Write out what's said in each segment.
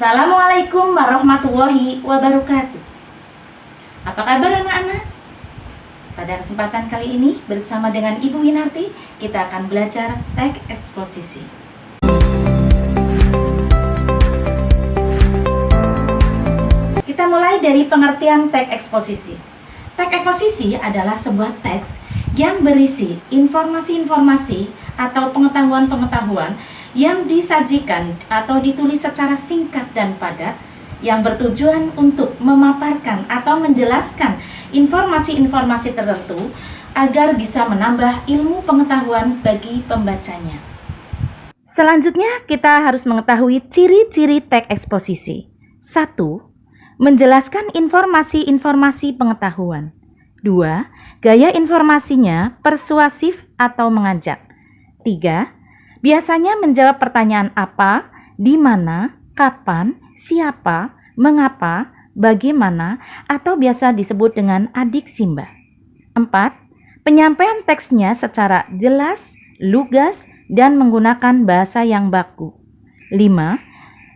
Assalamualaikum warahmatullahi wabarakatuh. Apa kabar anak-anak? Pada kesempatan kali ini bersama dengan Ibu Winarti kita akan belajar teks eksposisi. Kita mulai dari pengertian teks eksposisi. Teks eksposisi adalah sebuah teks yang berisi informasi-informasi atau pengetahuan-pengetahuan yang disajikan atau ditulis secara singkat dan padat yang bertujuan untuk memaparkan atau menjelaskan informasi-informasi tertentu agar bisa menambah ilmu pengetahuan bagi pembacanya. Selanjutnya kita harus mengetahui ciri-ciri teks eksposisi. 1. Menjelaskan informasi-informasi pengetahuan. 2. Gaya informasinya persuasif atau mengajak. 3. Biasanya menjawab pertanyaan apa, di mana, kapan, siapa, mengapa, bagaimana, atau biasa disebut dengan adiksimba. 4. Penyampaian teksnya secara jelas, lugas, dan menggunakan bahasa yang baku. 5.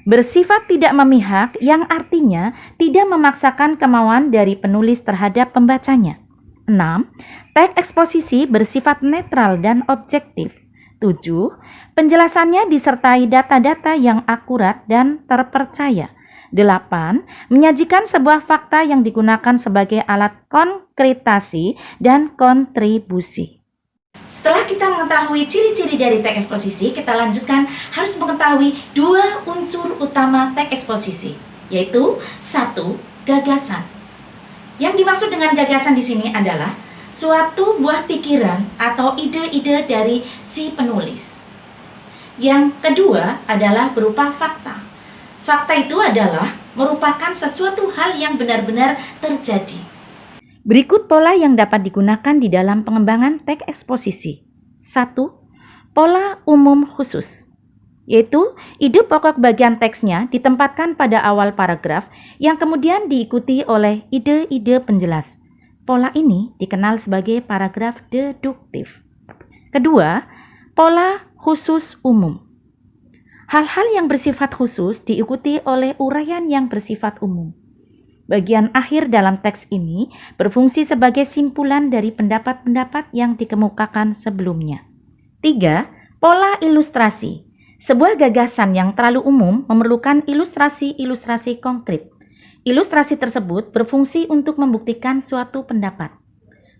Bersifat tidak memihak yang artinya tidak memaksakan kemauan dari penulis terhadap pembacanya. 6. Teks eksposisi bersifat netral dan objektif. 7. Penjelasannya disertai data-data yang akurat dan terpercaya. 8. Menyajikan sebuah fakta yang digunakan sebagai alat konkretasi dan kontribusi. Setelah kita mengetahui ciri-ciri dari teks eksposisi, kita lanjutkan harus mengetahui dua unsur utama teks eksposisi, yaitu 1. Gagasan. Yang dimaksud dengan gagasan di sini adalah suatu buah pikiran atau ide-ide dari si penulis. Yang kedua adalah berupa fakta. Fakta itu adalah merupakan sesuatu hal yang benar-benar terjadi. Berikut pola yang dapat digunakan di dalam pengembangan teks eksposisi. 1. Pola umum khusus, yaitu ide pokok bagian teksnya ditempatkan pada awal paragraf yang kemudian diikuti oleh ide-ide penjelas. Pola ini dikenal sebagai paragraf deduktif. Kedua, pola khusus umum. Hal-hal yang bersifat khusus diikuti oleh uraian yang bersifat umum. Bagian akhir dalam teks ini berfungsi sebagai simpulan dari pendapat-pendapat yang dikemukakan sebelumnya. 3. Pola ilustrasi. Sebuah gagasan yang terlalu umum memerlukan ilustrasi-ilustrasi konkret. Ilustrasi tersebut berfungsi untuk membuktikan suatu pendapat.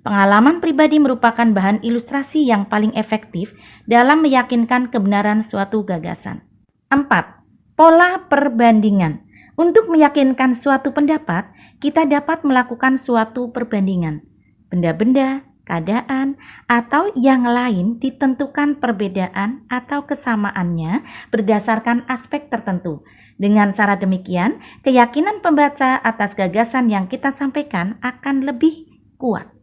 Pengalaman pribadi merupakan bahan ilustrasi yang paling efektif dalam meyakinkan kebenaran suatu gagasan. 4. Pola perbandingan. Untuk meyakinkan suatu pendapat, kita dapat melakukan suatu perbandingan. Benda-benda, keadaan, atau yang lain ditentukan perbedaan atau kesamaannya berdasarkan aspek tertentu. Dengan cara demikian, keyakinan pembaca atas gagasan yang kita sampaikan akan lebih kuat.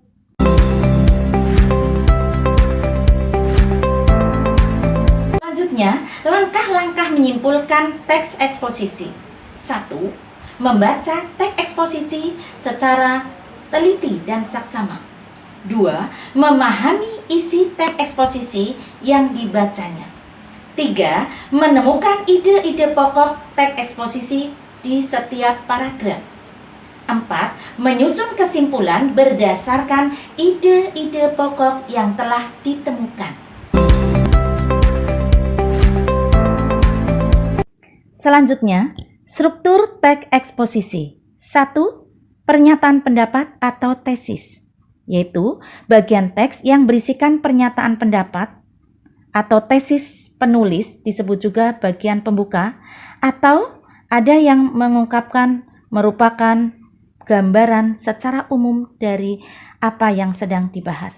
Selanjutnya, langkah-langkah menyimpulkan teks eksposisi. 1. Membaca teks eksposisi secara teliti dan saksama. 2. Memahami isi teks eksposisi yang dibacanya. 3. Menemukan ide-ide pokok teks eksposisi di setiap paragraf. 4. Menyusun kesimpulan berdasarkan ide-ide pokok yang telah ditemukan. Selanjutnya, struktur teks eksposisi. 1. Pernyataan pendapat atau tesis, yaitu bagian teks yang berisikan pernyataan pendapat atau tesis penulis, disebut juga bagian pembuka, atau ada yang mengungkapkan merupakan gambaran secara umum dari apa yang sedang dibahas.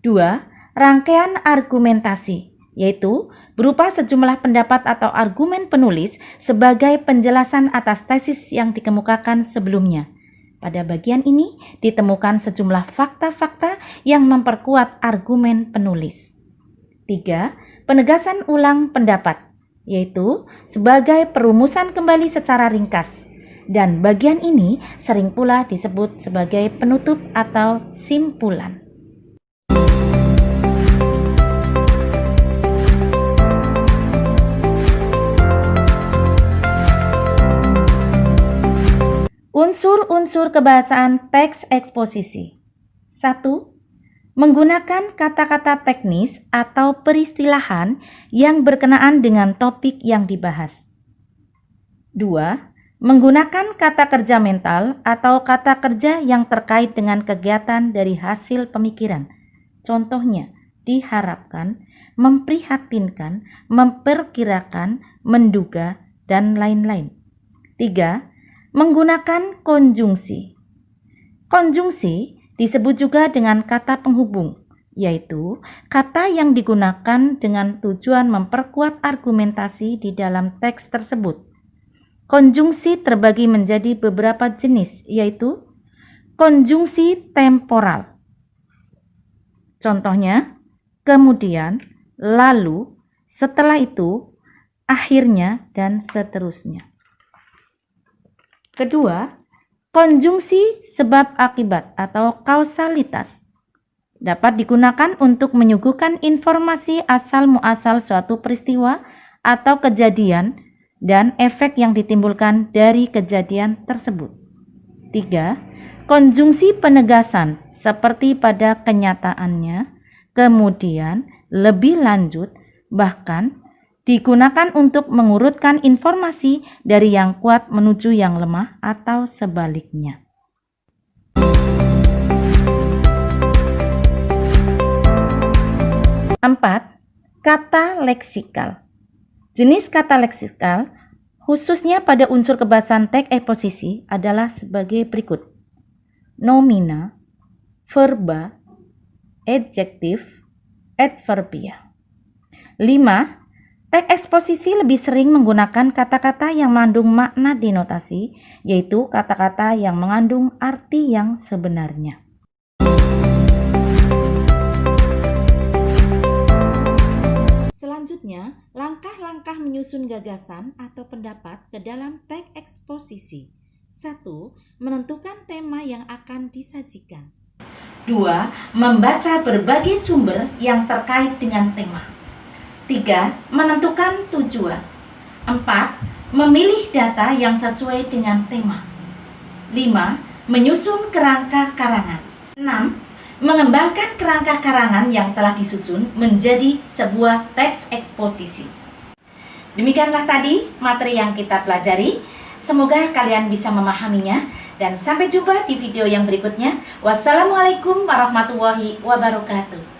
2. Rangkaian argumentasi, yaitu berupa sejumlah pendapat atau argumen penulis sebagai penjelasan atas tesis yang dikemukakan sebelumnya. Pada bagian ini ditemukan sejumlah fakta-fakta yang memperkuat argumen penulis. 3. Penegasan ulang pendapat, yaitu sebagai perumusan kembali secara ringkas. Dan bagian ini sering pula disebut sebagai penutup atau simpulan. Unsur-unsur kebahasaan teks eksposisi. 1. Menggunakan kata-kata teknis atau peristilahan yang berkenaan dengan topik yang dibahas. 2. Menggunakan kata kerja mental atau kata kerja yang terkait dengan kegiatan dari hasil pemikiran. Contohnya, diharapkan, memprihatinkan, memperkirakan, menduga, dan lain-lain. 3. Menggunakan konjungsi. Konjungsi disebut juga dengan kata penghubung, yaitu kata yang digunakan dengan tujuan memperkuat argumentasi di dalam teks tersebut. Konjungsi terbagi menjadi beberapa jenis, yaitu konjungsi temporal. Contohnya, kemudian, lalu, setelah itu, akhirnya, dan seterusnya. Kedua, konjungsi sebab akibat atau kausalitas dapat digunakan untuk menyuguhkan informasi asal-muasal suatu peristiwa atau kejadian dan efek yang ditimbulkan dari kejadian tersebut. 3. Konjungsi penegasan seperti pada kenyataannya, kemudian, lebih lanjut, bahkan digunakan untuk mengurutkan informasi dari yang kuat menuju yang lemah atau sebaliknya. Empat, kata leksikal. Jenis kata leksikal, khususnya pada unsur kebahasan teks eksposisi adalah sebagai berikut. Nomina, verba, adjektif, adverbia. 5. Teks eksposisi lebih sering menggunakan kata-kata yang mengandung makna denotasi, yaitu kata-kata yang mengandung arti yang sebenarnya. Selanjutnya, langkah-langkah menyusun gagasan atau pendapat ke dalam teks eksposisi. 1. Menentukan tema yang akan disajikan. 2. Membaca berbagai sumber yang terkait dengan tema. 3. Menentukan tujuan. 4. Memilih data yang sesuai dengan tema. 5. Menyusun kerangka karangan. 6. Mengembangkan kerangka karangan yang telah disusun menjadi sebuah teks eksposisi. Demikianlah tadi materi yang kita pelajari. Semoga kalian bisa memahaminya dan sampai jumpa di video yang berikutnya. Wassalamualaikum warahmatullahi wabarakatuh.